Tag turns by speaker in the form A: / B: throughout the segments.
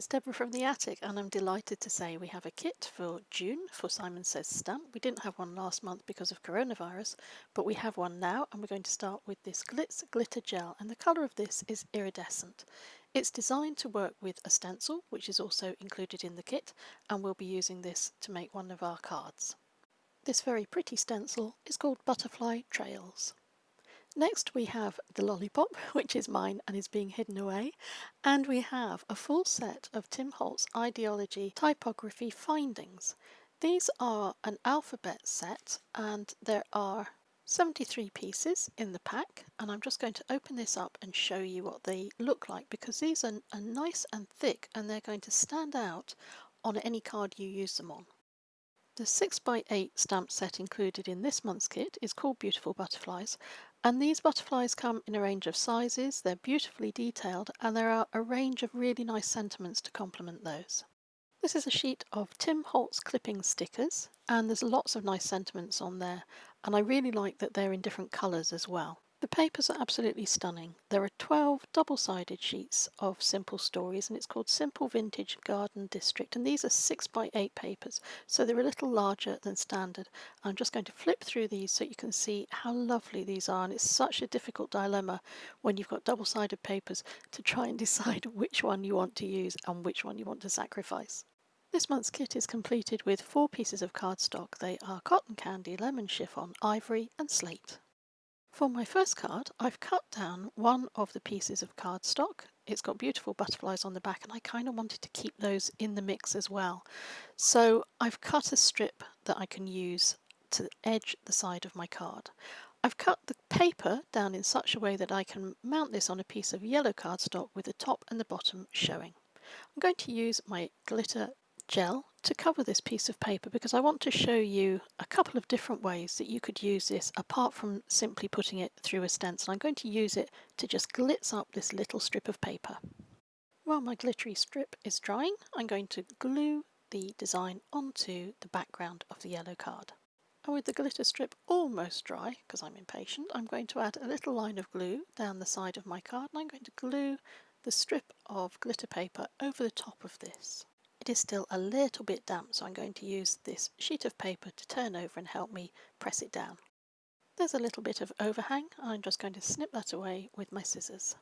A: it's Deborah from the attic, and I'm delighted to say we have a kit for June for Simon Says Stamp. We didn't have one last month because of coronavirus, but we have one now, and we're going to start with this Glitz Glitter Gel, and the colour of this is iridescent. It's designed to work with a stencil, which is also included in the kit, and we'll be using this to make one of our cards. This very pretty stencil is called Butterfly Trails. Next we have the lollipop, which is mine and is being hidden away, and we have a full set of Tim Holtz Ideology typography findings. These are an alphabet set and there are 73 pieces in the pack, and I'm just going to open this up and show you what they look like because these are nice and thick and they're going to stand out on any card you use them on. The 6x8 stamp set included in this month's kit is called Beautiful Butterflies, and these butterflies come in a range of sizes, they're beautifully detailed, and there are a range of really nice sentiments to complement those. This is a sheet of Tim Holtz clipping stickers, and there's lots of nice sentiments on there, and I really like that they're in different colours as well. The papers are absolutely stunning. There are 12 double-sided sheets of Simple Stories, and it's called Simple Vintage Garden District, and these are 6x8 papers, so they're a little larger than standard. I'm just going to flip through these so you can see how lovely these are, and it's such a difficult dilemma when you've got double-sided papers to try and decide which one you want to use and which one you want to sacrifice. This month's kit is completed with 4 pieces of cardstock. They are cotton candy, lemon chiffon, ivory and slate. For my first card, I've cut down one of the pieces of cardstock. It's got beautiful butterflies on the back and I kind of wanted to keep those in the mix as well. So I've cut a strip that I can use to edge the side of my card. I've cut the paper down in such a way that I can mount this on a piece of yellow cardstock with the top and the bottom showing. I'm going to use my glitter gel to cover this piece of paper because I want to show you a couple of different ways that you could use this apart from simply putting it through a stencil. I'm going to use it to just glitz up this little strip of paper. While my glittery strip is drying, I'm going to glue the design onto the background of the yellow card. And with the glitter strip almost dry, because I'm impatient, I'm going to add a little line of glue down the side of my card, and I'm going to glue the strip of glitter paper over the top of this. It is still a little bit damp, so I'm going to use this sheet of paper to turn over and help me press it down. There's a little bit of overhang, and I'm just going to snip that away with my scissors.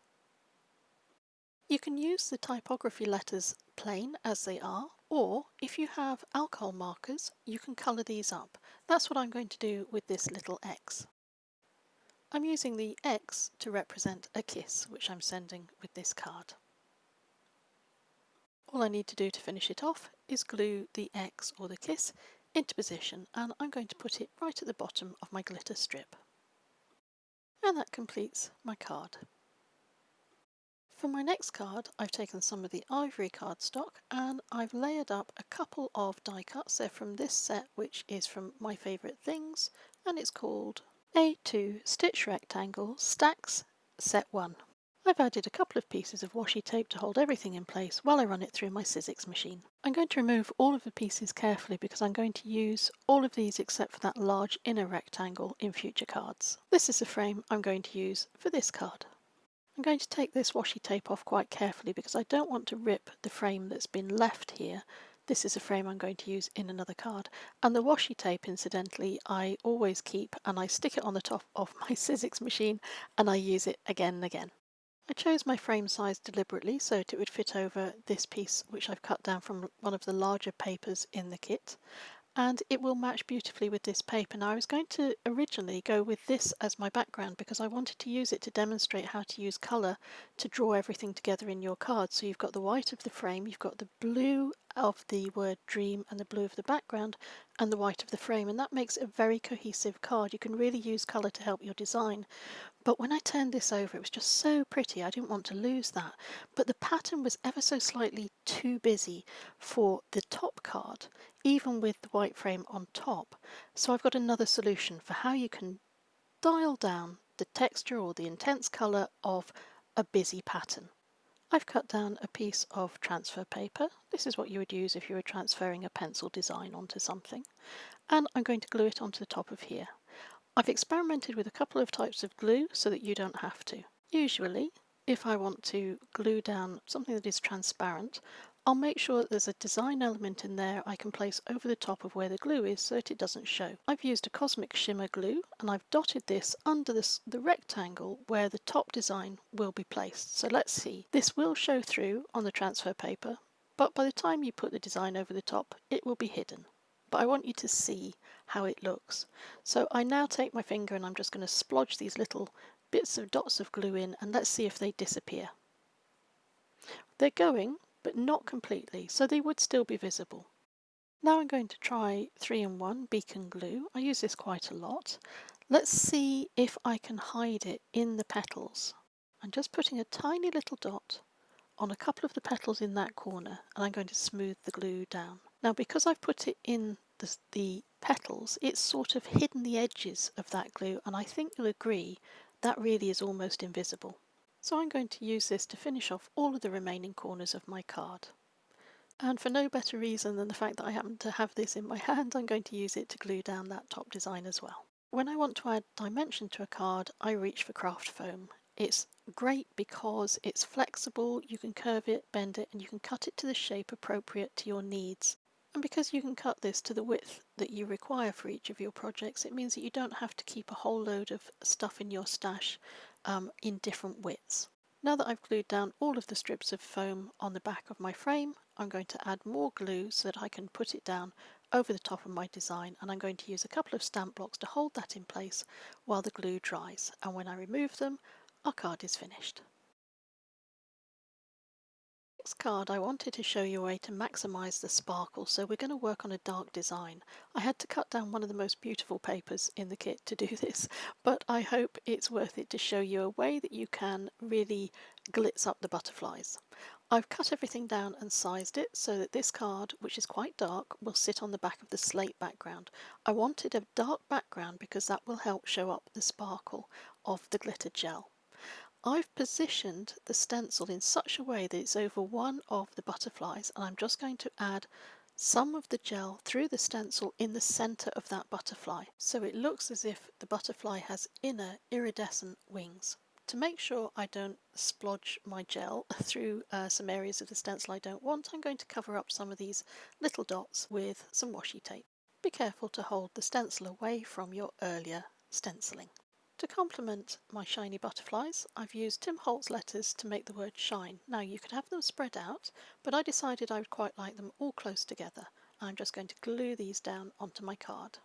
A: You can use the typography letters plain as they are, or if you have alcohol markers, you can colour these up. That's what I'm going to do with this little X. I'm using the X to represent a kiss, which I'm sending with this card. All I need to do to finish it off is glue the X or the kiss into position, and I'm going to put it right at the bottom of my glitter strip. And that completes my card. For my next card, I've taken some of the ivory cardstock and I've layered up a couple of die cuts. They're from this set, which is from My Favourite Things, and it's called A2 Stitch Rectangle Stacks Set 1. I've added a couple of pieces of washi tape to hold everything in place while I run it through my Sizzix machine. I'm going to remove all of the pieces carefully because I'm going to use all of these except for that large inner rectangle in future cards. This is the frame I'm going to use for this card. I'm going to take this washi tape off quite carefully because I don't want to rip the frame that's been left here. This is a frame I'm going to use in another card. And the washi tape, incidentally, I always keep and I stick it on the top of my Sizzix machine and I use it again and again. I chose my frame size deliberately so that it would fit over this piece which I've cut down from one of the larger papers in the kit, and it will match beautifully with this paper. Now I was going to originally go with this as my background because I wanted to use it to demonstrate how to use colour to draw everything together in your card. So you've got the white of the frame, you've got the blue of the word dream and the blue of the background and the white of the frame, and that makes a very cohesive card. You can really use colour to help your design. But when I turned this over, it was just so pretty, I didn't want to lose that. But the pattern was ever so slightly too busy for the top card, even with the white frame on top. So I've got another solution for how you can dial down the texture or the intense colour of a busy pattern. I've cut down a piece of transfer paper. This is what you would use if you were transferring a pencil design onto something. And I'm going to glue it onto the top of here. I've experimented with a couple of types of glue so that you don't have to. Usually, if I want to glue down something that is transparent, I'll make sure that there's a design element in there I can place over the top of where the glue is so that it doesn't show. I've used a Cosmic Shimmer glue and I've dotted this under the rectangle where the top design will be placed. So let's see. This will show through on the transfer paper, but by the time you put the design over the top, it will be hidden. But I want you to see how it looks. So I now take my finger and I'm just going to splodge these little bits of dots of glue in, and let's see if they disappear. They're going, but not completely, so they would still be visible. Now I'm going to try 3-in-1 beacon glue. I use this quite a lot. Let's see if I can hide it in the petals. I'm just putting a tiny little dot on a couple of the petals in that corner, and I'm going to smooth the glue down. Now, because I've put it in the petals, it's sort of hidden the edges of that glue, and I think you'll agree that really is almost invisible. So I'm going to use this to finish off all of the remaining corners of my card. And for no better reason than the fact that I happen to have this in my hand, I'm going to use it to glue down that top design as well. When I want to add dimension to a card, I reach for craft foam. It's great because it's flexible, you can curve it, bend it, and you can cut it to the shape appropriate to your needs. And because you can cut this to the width that you require for each of your projects, it means that you don't have to keep a whole load of stuff in your stash in different widths. Now that I've glued down all of the strips of foam on the back of my frame, I'm going to add more glue so that I can put it down over the top of my design, and I'm going to use a couple of stamp blocks to hold that in place while the glue dries, and when I remove them, our card is finished. Next card, I wanted to show you a way to maximize the sparkle, so we're going to work on a dark design. I had to cut down one of the most beautiful papers in the kit to do this, but I hope it's worth it to show you a way that you can really glitz up the butterflies. I've cut everything down and sized it so that this card, which is quite dark, will sit on the back of the slate background. I wanted a dark background because that will help show up the sparkle of the glitter gel. I've positioned the stencil in such a way that it's over one of the butterflies, and I'm just going to add some of the gel through the stencil in the center of that butterfly, so it looks as if the butterfly has inner iridescent wings. To make sure I don't splodge my gel through some areas of the stencil I don't want, I'm going to cover up some of these little dots with some washi tape. Be careful to hold the stencil away from your earlier stenciling. To complement my shiny butterflies, I've used Tim Holtz letters to make the word shine. Now you could have them spread out, but I decided I would quite like them all close together. I'm just going to glue these down onto my card.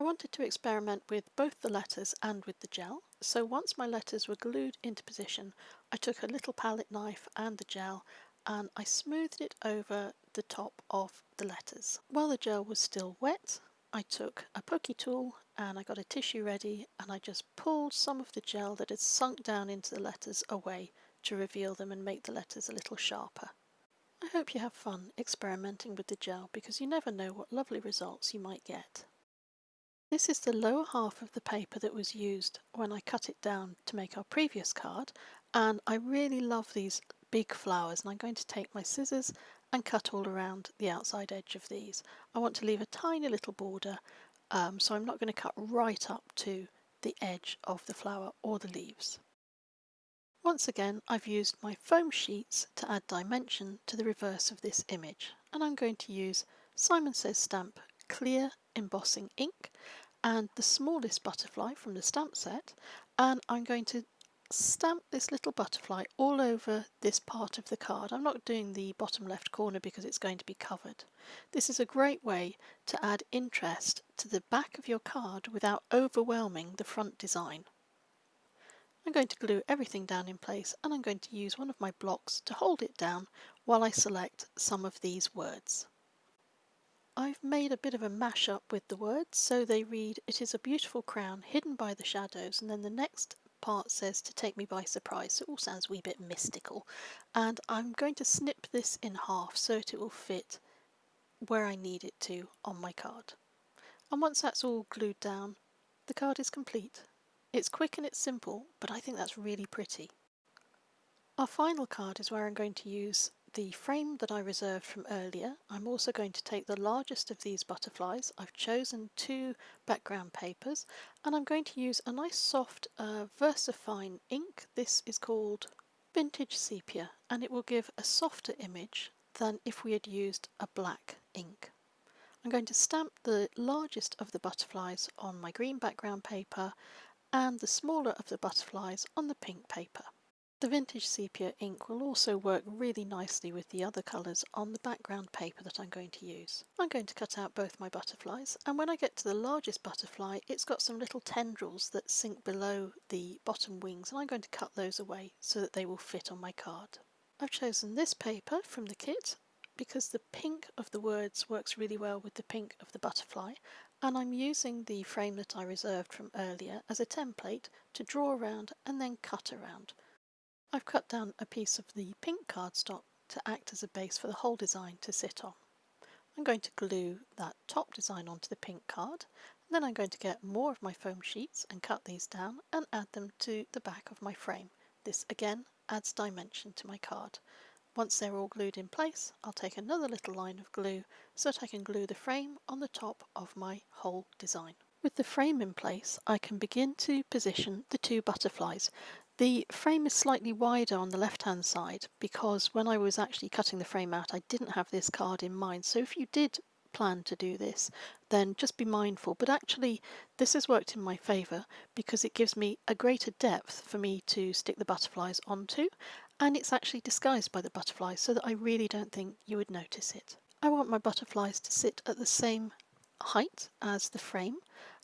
A: I wanted to experiment with both the letters and with the gel, so once my letters were glued into position, I took a little palette knife and the gel and I smoothed it over the top of the letters. While the gel was still wet, I took a pokey tool and I got a tissue ready, and I just pulled some of the gel that had sunk down into the letters away to reveal them and make the letters a little sharper. I hope you have fun experimenting with the gel because you never know what lovely results you might get. This is the lower half of the paper that was used when I cut it down to make our previous card, and I really love these big flowers, and I'm going to take my scissors and cut all around the outside edge of these. I want to leave a tiny little border, so I'm not going to cut right up to the edge of the flower or the leaves. Once again, I've used my foam sheets to add dimension to the reverse of this image, and I'm going to use Simon Says Stamp clear embossing ink and the smallest butterfly from the stamp set, and I'm going to stamp this little butterfly all over this part of the card. I'm not doing the bottom left corner because it's going to be covered. This is a great way to add interest to the back of your card without overwhelming the front design. I'm going to glue everything down in place, and I'm going to use one of my blocks to hold it down while I select some of these words. I've made a bit of a mash-up with the words, so they read, "It is a beautiful crown hidden by the shadows," and then the next part says, "To take me by surprise," so it all sounds a wee bit mystical. And I'm going to snip this in half so that it will fit where I need it to on my card. And once that's all glued down, the card is complete. It's quick and it's simple, but I think that's really pretty. Our final card is where I'm going to use the frame that I reserved from earlier. I'm also going to take the largest of these butterflies. I've chosen 2 background papers, and I'm going to use a nice soft VersaFine ink. This is called Vintage Sepia, and it will give a softer image than if we had used a black ink. I'm going to stamp the largest of the butterflies on my green background paper and the smaller of the butterflies on the pink paper. The vintage sepia ink will also work really nicely with the other colours on the background paper that I'm going to use. I'm going to cut out both my butterflies, and when I get to the largest butterfly it's got some little tendrils that sink below the bottom wings, and I'm going to cut those away so that they will fit on my card. I've chosen this paper from the kit because the pink of the words works really well with the pink of the butterfly, and I'm using the frame that I reserved from earlier as a template to draw around and then cut around. I've cut down a piece of the pink cardstock to act as a base for the whole design to sit on. I'm going to glue that top design onto the pink card, and then I'm going to get more of my foam sheets and cut these down and add them to the back of my frame. This again adds dimension to my card. Once they're all glued in place, I'll take another little line of glue so that I can glue the frame on the top of my whole design. With the frame in place, I can begin to position the two butterflies. The frame is slightly wider on the left hand side because when I was actually cutting the frame out I didn't have this card in mind, so if you did plan to do this then just be mindful, but actually this has worked in my favour because it gives me a greater depth for me to stick the butterflies onto, and it's actually disguised by the butterflies so that I really don't think you would notice it. I want my butterflies to sit at the same height as the frame,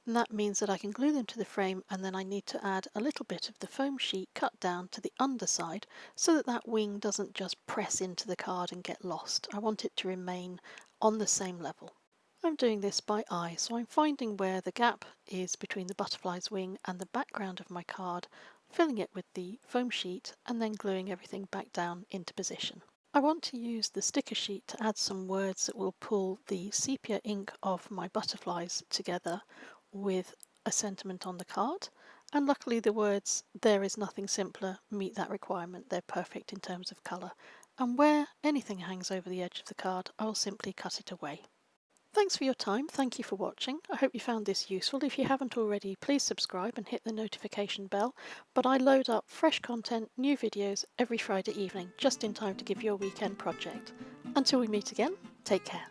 A: and that means that I can glue them to the frame, and then I need to add a little bit of the foam sheet cut down to the underside so that that wing doesn't just press into the card and get lost. I want it to remain on the same level. I'm doing this by eye, so I'm finding where the gap is between the butterfly's wing and the background of my card, filling it with the foam sheet and then gluing everything back down into position. I want to use the sticker sheet to add some words that will pull the sepia ink of my butterflies together with a sentiment on the card, and luckily the words "there is nothing simpler" meet that requirement. They're perfect in terms of colour, and where anything hangs over the edge of the card I will simply cut it away. Thanks for your time, thank you for watching. I hope you found this useful. If you haven't already, please subscribe and hit the notification bell, but I load up fresh content, new videos every Friday evening, just in time to give you a weekend project. Until we meet again, take care.